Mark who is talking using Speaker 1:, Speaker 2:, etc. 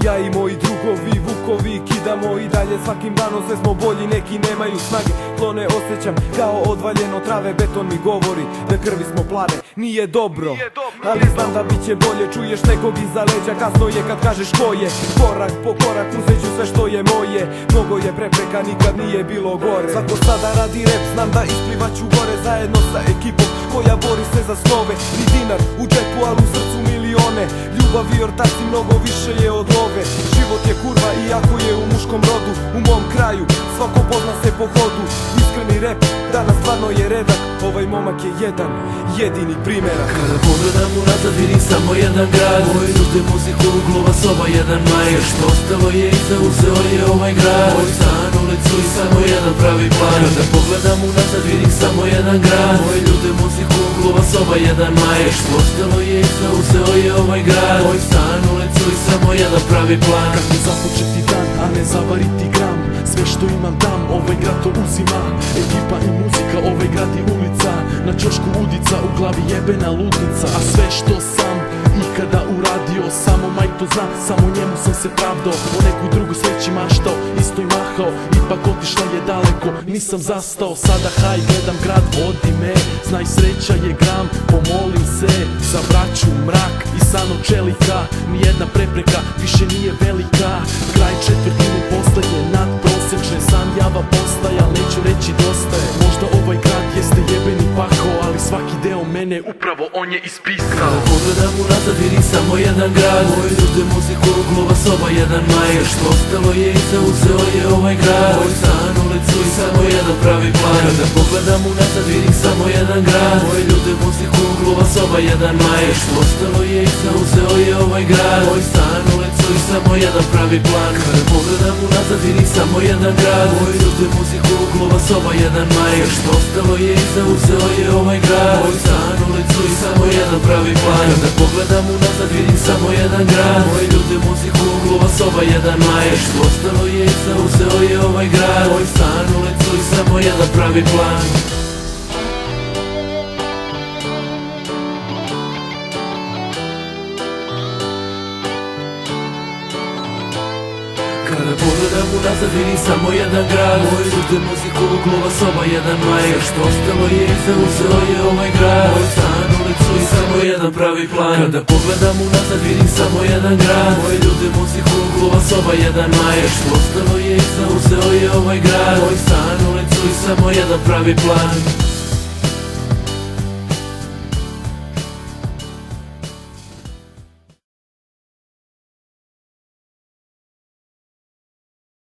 Speaker 1: Ja i moji drugovi, vukovi, kidamo i dalje svakim danom, sve smo bolji, neki nemaju snage. Klone osjećam kao odvaljeno trave, beton mi govori da krvi smo plave. Nije dobro, ali znam da bit će bolje. Čuješ nekog iza leđa, kasno je kad kažeš ko je. Korak po korak uzet ću sve što je moje. Mnogo je prepreka, nikad nije bilo gore. Svako sada radi rap, znam da isplivaću gore. Zajedno sa ekipom koja bori se za snove. Ni dinar u džepu, ali u srcu milione. Ljubav i ortaci mnogo više je od love. Život je kurva iako je u muškom rodu. U mom kraju svako pozna se po hodu. Iskreni rap, danas stvarno je redak. Ovaj momak je jedan, jedini primjerak.
Speaker 2: Kada pogledam unazad vidim samo jedan grad. Moji ljude, muziku, uglova, soba, jedan major. Što ostalo je iza, uzeo je ovaj grad. Moj stan, ulicu i samo jedan pravi plan. Kada pogledam unazad vidim samo jedan grad. Moji ljude, muziku, uglova, soba, jedan major. Što ostalo je iza, uzeo je ovaj grad. Moj stan, ulicu i samo jedan pravi plan.
Speaker 3: Kako započeti dan, a ne zavariti gram. Sve što imam dam, ovaj grad to uzima. Ekipa i muzika, ovaj grad i ulica. Na ćošku udica, u glavi jebena ludnica. A sve što sam ikada uradio, samo Mike to zna, samo njemu sam se pravdao. O nekoj drugoj sreći maštao, isto i mahao. Ipak otišla je daleko, nisam zastao. Sada haj, gledam grad, vodi me. Znaj sreća je gram, pomolim se za braću, mrak i sano čelika. Nijedna prepreka više nije velika. Kraj četvrtine postaje nadprosečne. Sam java postaje, al neću reći dosta je. Možda ovaj grad jeste jebeni pakao, ali svaki deo mene upravo on je ispisao.
Speaker 2: Kada pogledam unazad vidim samo jedan grad. Moji ljude, muziku, uglova, soba, jedan major. Što ostalo je iza, uzeo je ovaj grad. Moj stan, ulicu i samo jedan pravi plan. Kada pogledam unazad vidim samo jedan grad. Moji ljude, muziku, uglova, soba, jedan major. Što ostalo je iza, uzeo je ovaj grad. Moj stan, ulicu i samo jedan pravi plan. Kada pogledam unazad vidim samo jedan grad. Moji ljude, muziku, uglova, soba, jedan major. Što ostalo je iza, uzeo je ovaj grad. Moj stan, ulicu i samo jedan pravi plan. Kada pogledam unazad vidim samo jedan grad. Moji ljude, muziku, uglova, soba, jedan major. Što ostalo je iza, uzeo je ovaj grad. Moj stan, ulicu i samo jedan pravi plan. Kada pogledam unazad vidim samo jedan grad. Moji ljude, muziku, uglova, soba, jedan major. Što ostalo je iza, uzeo je ovaj grad. Moj stan, ulicu i samo jedan pravi plan. Kada pogledam unazad vidim samo jedan grad. Moji ljude, muziku, uglova, soba, jedan major. Što ostalo je iza, uzeo je ovaj grad. Moj stan, ulicu i samo jedan pravi plan.